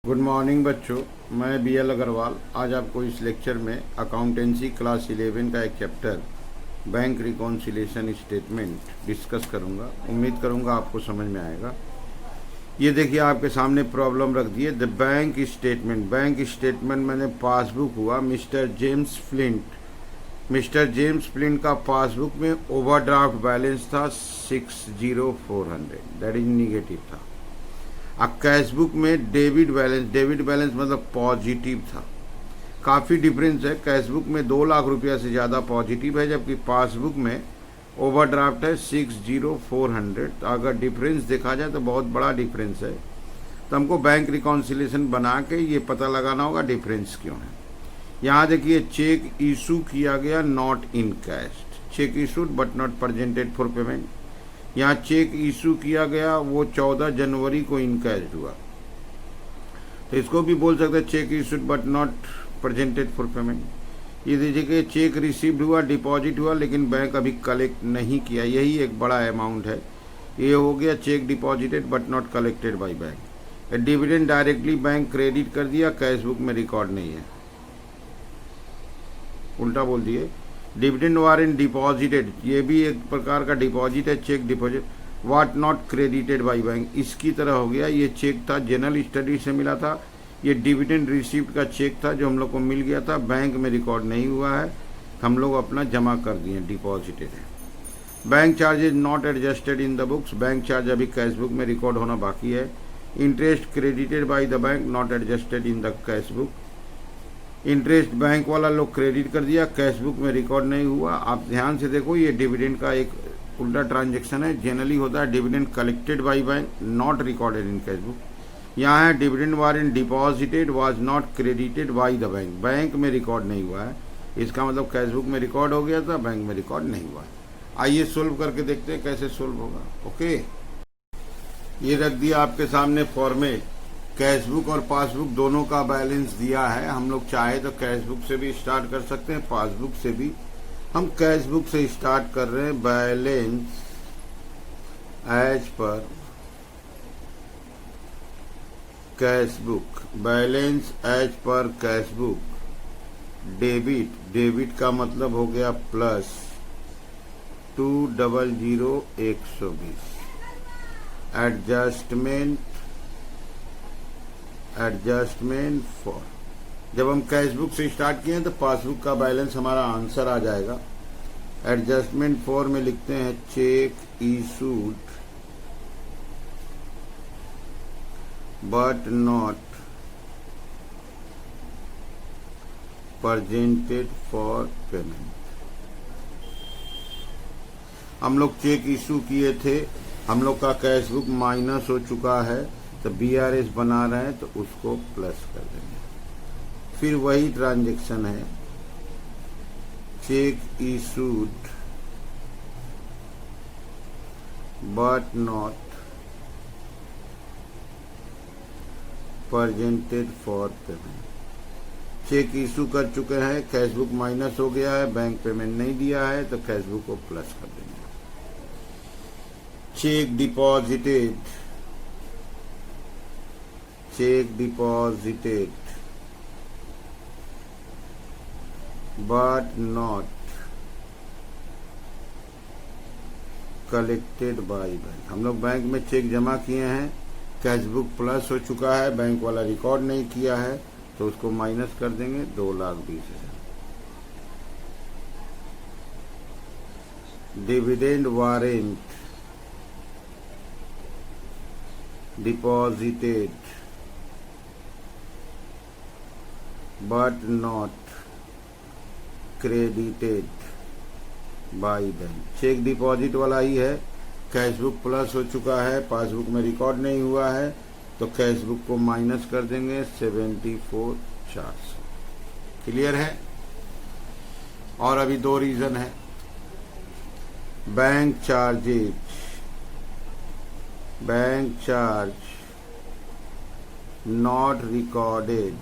Good morning बच्चों, मैं BL Agarwal आज आपको इस लेक्चर में अकाउंटेंसी क्लास 11 का एक chapter bank reconciliation statement discuss करूंगा। उम्मीद करूंगा आपको समझ में आएगा। ये देखिए आपके सामने प्रॉब्लम रख दी है। द बैंक स्टेटमेंट मैंने पासबुक हुआ मिस्टर जेम्स फ्लिंट का पासबुक में ओवरड्राफ्ट बैलेंस था 60,400, दैट इज निगेटिव था। अब कैशबुक में डेबिट बैलेंस मतलब पॉजिटिव था। काफ़ी डिफरेंस है। कैशबुक में 2 लाख रुपया से ज़्यादा पॉजिटिव है, जबकि पासबुक में ओवरड्राफ्ट है 60,400। तो अगर डिफरेंस देखा जाए तो बहुत बड़ा डिफरेंस है। तो हमको बैंक रिकॉन्सिलिएशन बना के ये पता लगाना होगा डिफरेंस क्यों है। यहाँ देखिए चेक इशू किया गया not in cash, check issued but not presented for payment. यहाँ चेक इशू किया गया वो 14 जनवरी को इनकैश्ड हुआ, तो इसको भी बोल सकते हैं check issued but not presented for payment. ये दीजिए कि चेक रिसीव्ड हुआ, डिपॉजिट हुआ, लेकिन बैंक अभी कलेक्ट नहीं किया, यही एक बड़ा अमाउंट है। ये हो गया check deposited but not collected by bank. Dividend directly bank credit कर दिया, कैशबुक में रिकॉर्ड नहीं है, उल्टा बोल दिए। डिविडेंड वारंट डिपॉजिटेड, ये भी एक प्रकार का डिपॉजिट है, cheque deposit. What not credited by bank, इसकी तरह हो गया। ये चेक था जनरल स्टडी से मिला था, ये डिविडेंड रिसीप्ट का चेक था जो हम लोग को मिल गया था, बैंक में रिकॉर्ड नहीं हुआ है, हम लोग अपना जमा कर दिए, डिपॉजिटेड है। Bank charges not adjusted in the books, bank charge अभी कैशबुक में रिकॉर्ड होना बाकी है। Interest credited by the bank not adjusted in the cashbook, interest bank वाला लोग क्रेडिट कर दिया, कैशबुक में रिकॉर्ड नहीं हुआ। आप ध्यान से देखो, ये डिविडेंड का एक उल्टा ट्रांजैक्शन है। जनरली होता है dividend collected by bank not recorded in cashbook. यहाँ है dividend warrant deposited was not credited by the bank, bank में रिकॉर्ड नहीं हुआ है। इसका मतलब कैशबुक में रिकॉर्ड हो गया था, बैंक में रिकॉर्ड नहीं हुआ है। आइए सोल्व करके देखते हैं कैसे सोल्व होगा। ओके, ये रख दिया आपके सामने फॉर्मेट, कैशबुक और पासबुक दोनों का बैलेंस दिया है। हम लोग चाहे तो कैशबुक से भी स्टार्ट कर सकते हैं, पासबुक से भी। हम कैशबुक से स्टार्ट कर रहे हैं। Balance as per cashbook, balance as per cashbook. Debit का मतलब हो गया प्लस 200,120। एडजस्टमेंट फॉर, जब हम कैशबुक से स्टार्ट किए तो पासबुक का बैलेंस हमारा आंसर आ जाएगा। एडजस्टमेंट फॉर में लिखते हैं check issued but not presented for payment. हम लोग चेक इशू किए थे, हम लोग का कैशबुक माइनस हो चुका है, तो BRS बना रहे हैं तो उसको प्लस कर देंगे। फिर वही ट्रांजैक्शन है, cheque issued but not presented for payment. Cheque issue कर चुके हैं, कैशबुक माइनस हो गया है, बैंक पेमेंट नहीं दिया है, तो कैशबुक को प्लस कर देंगे। Check deposited but not collected by bank. हम लोग बैंक में चेक जमा किए हैं, कैशबुक प्लस हो चुका है, बैंक वाला रिकॉर्ड नहीं किया है, तो उसको माइनस कर देंगे 2,20,000। Dividend warrant deposited but not credited by bank, cheque deposit वाला ही है। कैशबुक प्लस हो चुका है, पासबुक में रिकॉर्ड नहीं हुआ है, तो कैशबुक को माइनस कर देंगे 74,400। क्लियर है। और अभी 2 रीजन है। Bank charge not recorded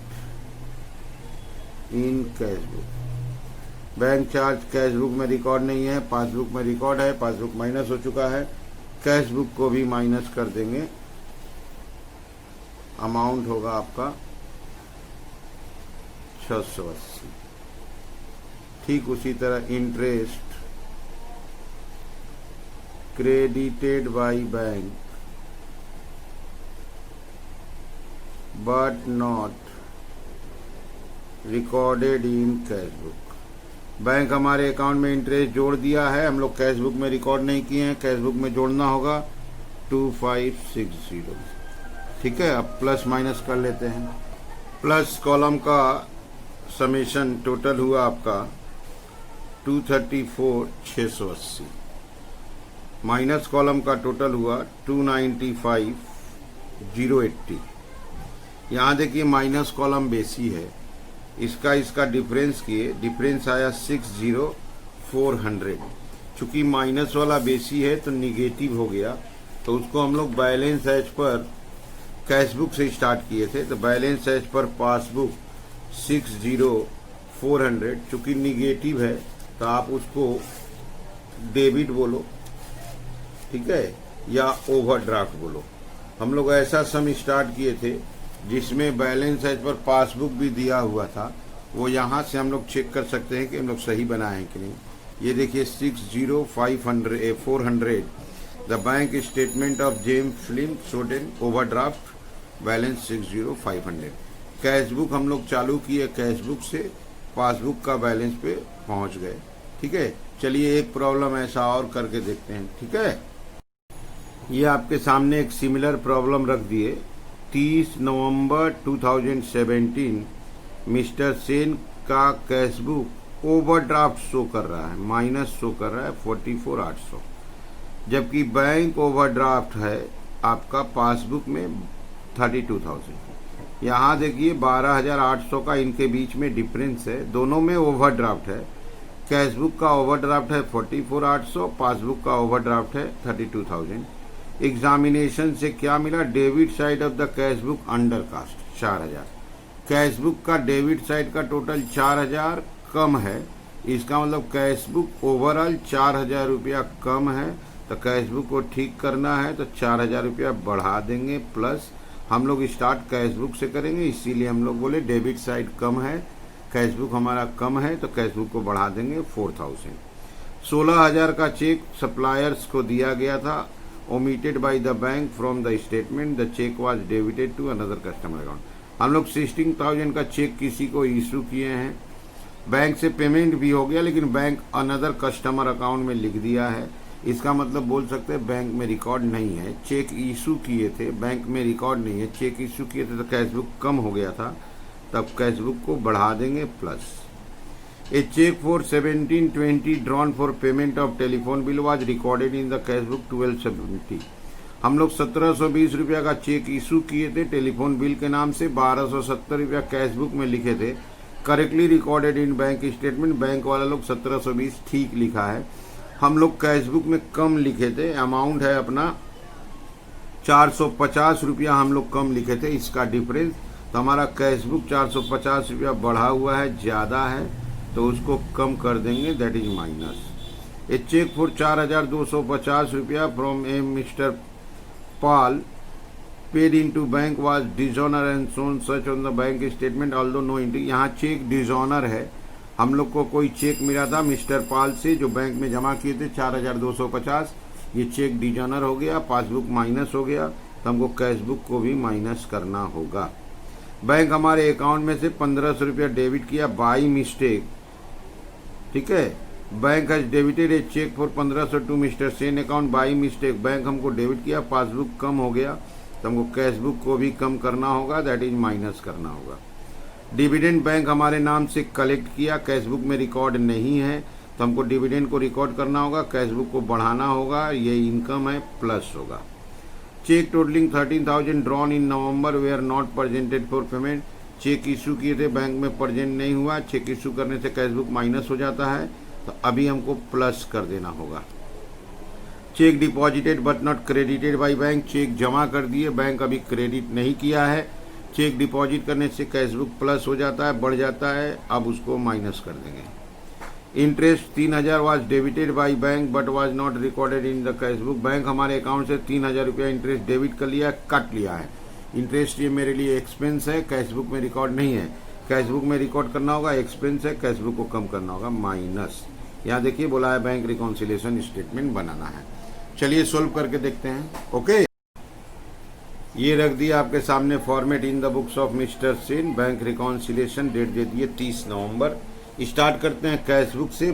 in cashbook, bank charge cashbook में रिकॉर्ड नहीं है, पासबुक में रिकॉर्ड है, पासबुक माइनस हो चुका है, कैशबुक को भी माइनस कर देंगे अमाउंट होगा आपका 680। ठीक उसी तरह interest credited by bank but not recorded in cash book. Bank हमारे अकाउंट में इंटरेस्ट जोड़ दिया है, हम लोग कैश बुक में रिकॉर्ड नहीं किए हैं, कैश बुक में जोड़ना होगा 2560। ठीक है, अब प्लस माइनस कर लेते हैं। प्लस कॉलम का समेशन टोटल हुआ आपका 234,680। माइनस कॉलम का टोटल हुआ 295,080। यहाँ देखिए माइनस कॉलम बेसी है, इसका डिफरेंस किए, डिफरेंस आया 60,400। चूंकि माइनस वाला बेसी है तो निगेटिव हो गया, तो उसको हम लोग balance as per cash book से स्टार्ट किए थे। तो बैलेंस एज पर पासबुक 60,400, चूंकि निगेटिव है तो आप उसको डेबिट बोलो, ठीक है, या ओवरड्राफ्ट बोलो। हम लोग ऐसा सम स्टार्ट किए थे जिसमें बैलेंस एज पर पासबुक भी दिया हुआ था, वो यहाँ से हम लोग चेक कर सकते हैं कि हम लोग सही बनाए हैं कि नहीं। ये देखिए 60,400 द बैंक स्टेटमेंट ऑफ जेम फिल्म सोडेन ओवरड्राफ्ट बैलेंस 60,500। कैश बुक हम लोग चालू किए, कैश बुक से पासबुक का बैलेंस पे पहुंच गए। ठीक है, चलिए एक प्रॉब्लम ऐसा और करके देखते हैं। ठीक है, ये आपके सामने एक सिमिलर प्रॉब्लम रख दिए। 30 नवंबर 2017 मिस्टर सेन का कैश बुक ओवरड्राफ्ट शो कर रहा है, माइनस शो कर रहा है 44,800, जबकि बैंक ओवरड्राफ्ट है आपका पासबुक में 32,000। यहाँ देखिए 12,800 का इनके बीच में डिफरेंस है, दोनों में ओवरड्राफ्ट है। कैश बुक का ओवरड्राफ्ट है 44,800, पासबुक का ओवरड्राफ्ट है 32,000। एग्जामिनेशन से क्या मिला? Debit side of the cash book under cast 4,000। Cash book का डेबिट साइड का टोटल 4,000 कम है, इसका मतलब कैश बुक ओवरऑल 4,000 रुपया कम है। तो कैश बुक को ठीक करना है तो 4,000 रुपया बढ़ा देंगे। प्लस हम लोग स्टार्ट कैश बुक से करेंगे, इसीलिए हम लोग बोले डेबिट साइड कम है, कैश बुक हमारा कम है, तो कैश बुक को बढ़ा देंगे 4,000। 16,000 का चेक सप्लायर्स को दिया गया था, omitted by the bank from the statement, the check was debited to another customer account। हम लोग 16,000 का चेक किसी को इशू किए हैं, बैंक से पेमेंट भी हो गया, लेकिन बैंक अनदर कस्टमर अकाउंट में लिख दिया है। इसका मतलब बोल सकते हैं बैंक में रिकॉर्ड नहीं है। चेक इशू किए थे, बैंक में रिकॉर्ड नहीं है, चेक इशू किए थे तो कैश बुक कम हो गया था, तब कैश बुक को बढ़ा देंगे plus. A check for 1720 drawn for payment of telephone bill was recorded in the cash book 1270। हम लोग 1720 रुपया का चेक इशू किए थे टेलीफोन बिल के नाम से, 1270 रुपया कैश बुक में लिखे थे। Correctly recorded in bank statement, bank वाला लोग 1720 ठीक लिखा है। हम लोग कैश बुक में कम लिखे थे, अमाउंट है अपना 450 रुपया हम लोग कम लिखे थे, इसका डिफरेंस। तो हमारा कैश बुक 450 रुपया बढ़ा हुआ है, ज़्यादा है, तो उसको कम कर देंगे, that is minus. A cheque for 4,250 रुपया from a mister Pal paid in to bank was dishonoured and shown such on the bank statement although no entry. यहाँ चेक डिजॉनर है, हम लोग को कोई चेक मिला था मिस्टर पाल से जो बैंक में जमा किए थे 4,250, ये चेक डिजॉनर हो गया, पासबुक माइनस हो गया, तो हमको कैश बुक को भी माइनस करना होगा। बैंक हमारे अकाउंट में से 1,500 रुपया डेबिट किया बाई मिस्टेक। ठीक है, bank has debited a cheque for 1,500 to mister Sen account by mistake. Bank हमको डेबिट किया, पासबुक कम हो गया, तो हमको कैश बुक को भी कम करना होगा, दैट इज माइनस करना होगा। डिविडेंड बैंक हमारे नाम से कलेक्ट किया, कैश बुक में रिकॉर्ड नहीं है, तो हमको डिविडेंड को रिकॉर्ड करना होगा, कैश बुक को बढ़ाना होगा, ये इनकम है, प्लस होगा। Cheque totalling 13,000 drawn in November they are not presented for payment. Cheque issue किए थे, बैंक में प्रेजेंट नहीं हुआ, चेक इशू करने से कैश बुक माइनस हो जाता है, तो अभी हमको प्लस कर देना होगा। Cheque deposited but not credited by bank, cheque जमा कर दिए, बैंक अभी क्रेडिट नहीं किया है। चेक डिपॉजिट करने से कैश बुक प्लस हो जाता है, बढ़ जाता है, अब उसको माइनस कर देंगे। Interest 3,000 was debited by bank but was not recorded in the cash book. Bank हमारे अकाउंट से 3,000 रुपया इंटरेस्ट डेबिट कर लिया, कट लिया है, इंटरेस्ट ये मेरे लिए एक्सपेंस है, कैश बुक में रिकॉर्ड नहीं है, कैश बुक में रिकॉर्ड करना होगा, एक्सपेंस है, कैश बुक को कम करना होगा, माइनस। यहाँ देखिए बोला है बैंक रिकॉन्सिलिएशन स्टेटमेंट बनाना है। चलिए सोल्व करके देखते हैं। ओके, ये रख दिया आपके सामने format in the books of mister Sen, bank reconciliation, date दे दिए 30 नवंबर। स्टार्ट करते हैं कैश बुक से।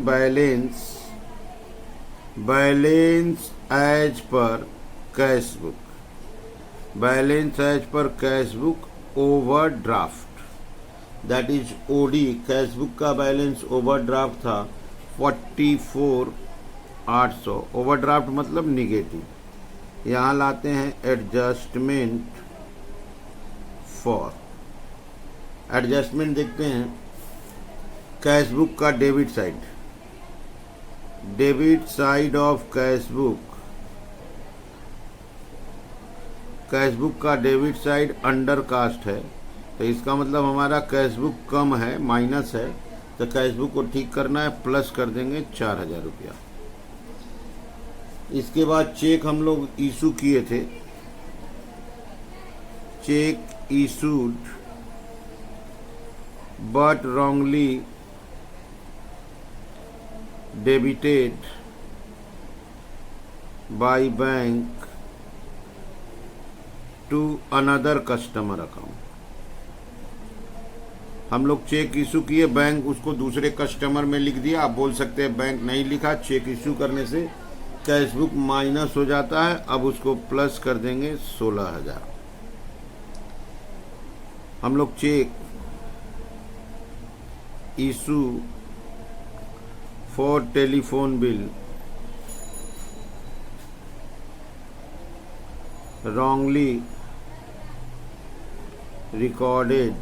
Balance as per cash book, balance as per cash book overdraft, that is OD. Cash book का बैलेंस ओवरड्राफ्ट था 44,800, ओवरड्राफ्ट मतलब negative. यहाँ लाते हैं एडजस्टमेंट फॉर, एडजस्टमेंट देखते हैं कैश बुक का debit side, debit side of cash book, cash book का debit side under cast है, तो इसका मतलब हमारा कैश बुक कम है, माइनस है, तो कैश बुक को ठीक करना है, प्लस कर देंगे 4,000 रुपया। इसके बाद चेक हम लोग इशू किए थे, cheque issued but wrongly debited by bank to another customer account. हम लोग चेक इशू किए, बैंक उसको दूसरे कस्टमर में लिख दिया। आप बोल सकते हैं बैंक नहीं लिखा, चेक इशू करने से कैश बुक माइनस हो जाता है, अब उसको प्लस कर देंगे 16,000। हम लोग cheque issue for telephone bill wrongly recorded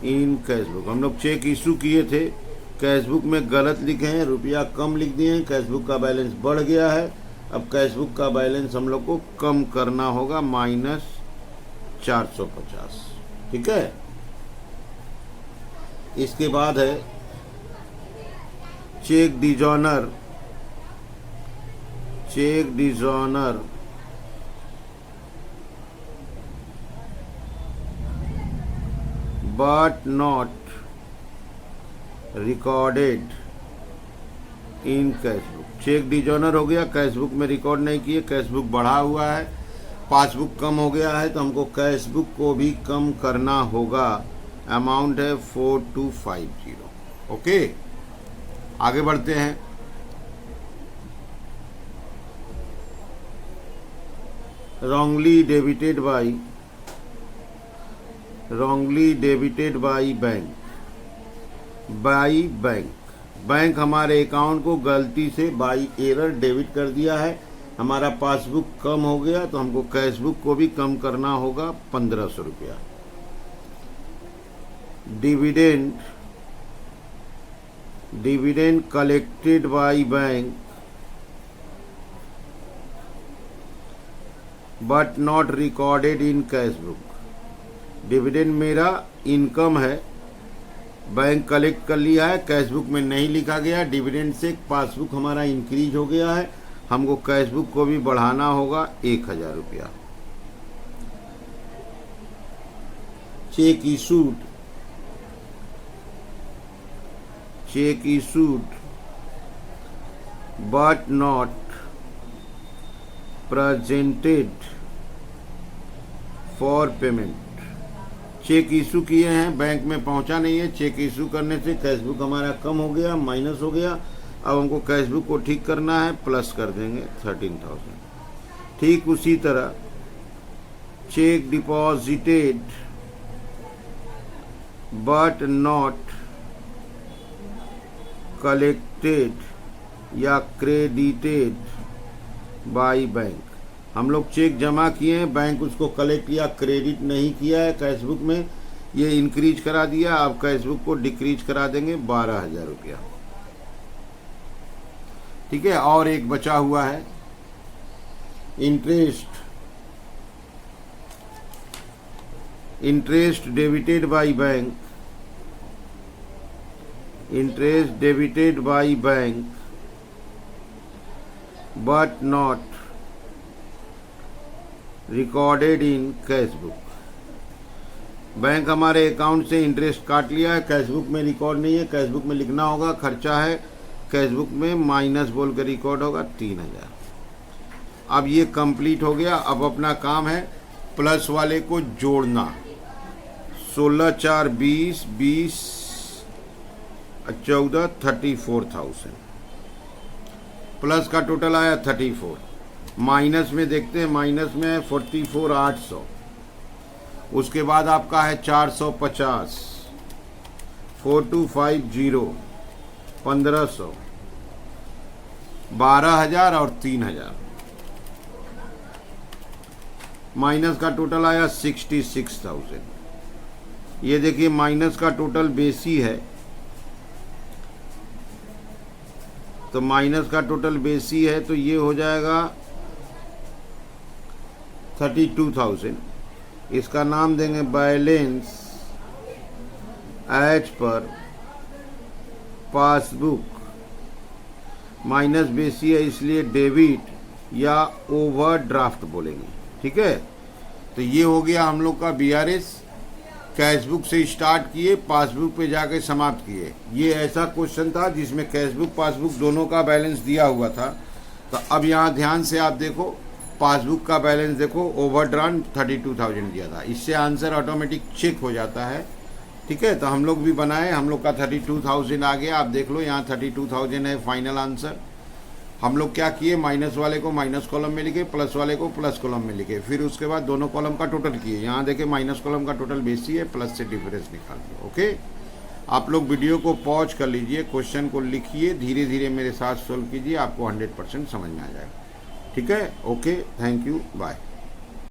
in cash book. हम लोग चेक इशू किए थे, कैश बुक में गलत लिखे हैं, रुपया कम लिख दिए हैं, कैश बुक का बैलेंस बढ़ गया है। अब कैश बुक का बैलेंस हम लोग को कम करना होगा, -450। ठीक है, इसके बाद है cheque dishonour, cheque dishonour but not recorded in cash book. Cheque dishonour हो गया, कैश बुक में रिकॉर्ड नहीं किए, कैश बुक बढ़ा हुआ है, पासबुक कम हो गया है, तो हमको कैश बुक को भी कम करना होगा। अमाउंट है 4250। ओके, आगे बढ़ते हैं। wrongly debited by bank, by bank, bank हमारे अकाउंट को गलती से बाई एरर डेबिट कर दिया है, हमारा पासबुक कम हो गया, तो हमको कैश बुक को भी कम करना होगा 1500 रुपया। Dividend collected by bank but not recorded in cash book. Dividend मेरा इनकम है, बैंक कलेक्ट कर लिया है, कैश बुक में नहीं लिखा गया, डिविडेंड से पासबुक हमारा इंक्रीज हो गया है, हमको कैश बुक को भी बढ़ाना होगा 1000 रुपया। Cheque issued but not presented for payment. Cheque issue किए हैं, बैंक में पहुंचा नहीं है, चेक इशू करने से कैश बुक हमारा कम हो गया, माइनस हो गया, अब हमको कैश बुक को ठीक करना है, प्लस कर देंगे 13,000। ठीक उसी तरह check deposited but not collected या क्रेडिटेड बाई बैंक। हम लोग चेक जमा किए हैं, बैंक उसको कलेक्ट या क्रेडिट नहीं किया है कैश बुक में, ये इंक्रीज करा दिया, अब कैश बुक को डिक्रीज करा देंगे 12,000 रुपया। ठीक है, और एक बचा हुआ है interest debited by bank, interest debited by bank but not recorded in cash book. Bank हमारे अकाउंट से इंटरेस्ट काट लिया है, कैश बुक में रिकॉर्ड नहीं है, कैश बुक में लिखना होगा, खर्चा है, कैश बुक में माइनस बोल कर रिकॉर्ड होगा 3000। अब ये कंप्लीट हो गया। अब अपना काम है प्लस वाले को जोड़ना। 16 4 20 20 14 34,000 प्लस का टोटल आया 34। माइनस में देखते हैं, माइनस में है 44,800। उसके बाद आपका है 450 4250 1500 12,000 और 3,000। माइनस का टोटल आया 66,000। ये देखिए माइनस का टोटल बेसी है, तो माइनस का टोटल बेसी है तो ये हो जाएगा 32,000। इसका नाम देंगे balance as per passbook. Minus बेसी है इसलिए डेबिट या ओवरड्राफ्ट बोलेंगे, ठीक है। तो ये हो गया हम लोग का बीआरएस। कैश बुक से स्टार्ट किए, पासबुक पे जाके समाप्त किए। ये ऐसा क्वेश्चन था जिसमें कैश बुक पासबुक दोनों का बैलेंस दिया हुआ था। तो अब यहाँ ध्यान से आप देखो, पासबुक का बैलेंस देखो, ओवरड्राफ्ट 32,000 दिया था। इससे आंसर ऑटोमेटिक चेक हो जाता है, ठीक है। तो हम लोग भी बनाए, हम लोग का 32,000 आ गया। आप देख लो यहाँ 32,000 है फाइनल आंसर। हम लोग क्या किए, माइनस वाले को माइनस कॉलम में लिखे, प्लस वाले को प्लस कॉलम में लिखे, फिर उसके बाद दोनों कॉलम का टोटल किए। यहाँ देखे माइनस कॉलम का टोटल बेसी है, प्लस से डिफरेंस निकाल दिया। ओके, आप लोग वीडियो को पॉज कर लीजिए, क्वेश्चन को लिखिए, धीरे धीरे मेरे साथ सोल्व कीजिए, आपको 100% समझ में आ जाएगा, ठीक है। Okay, thank you, bye.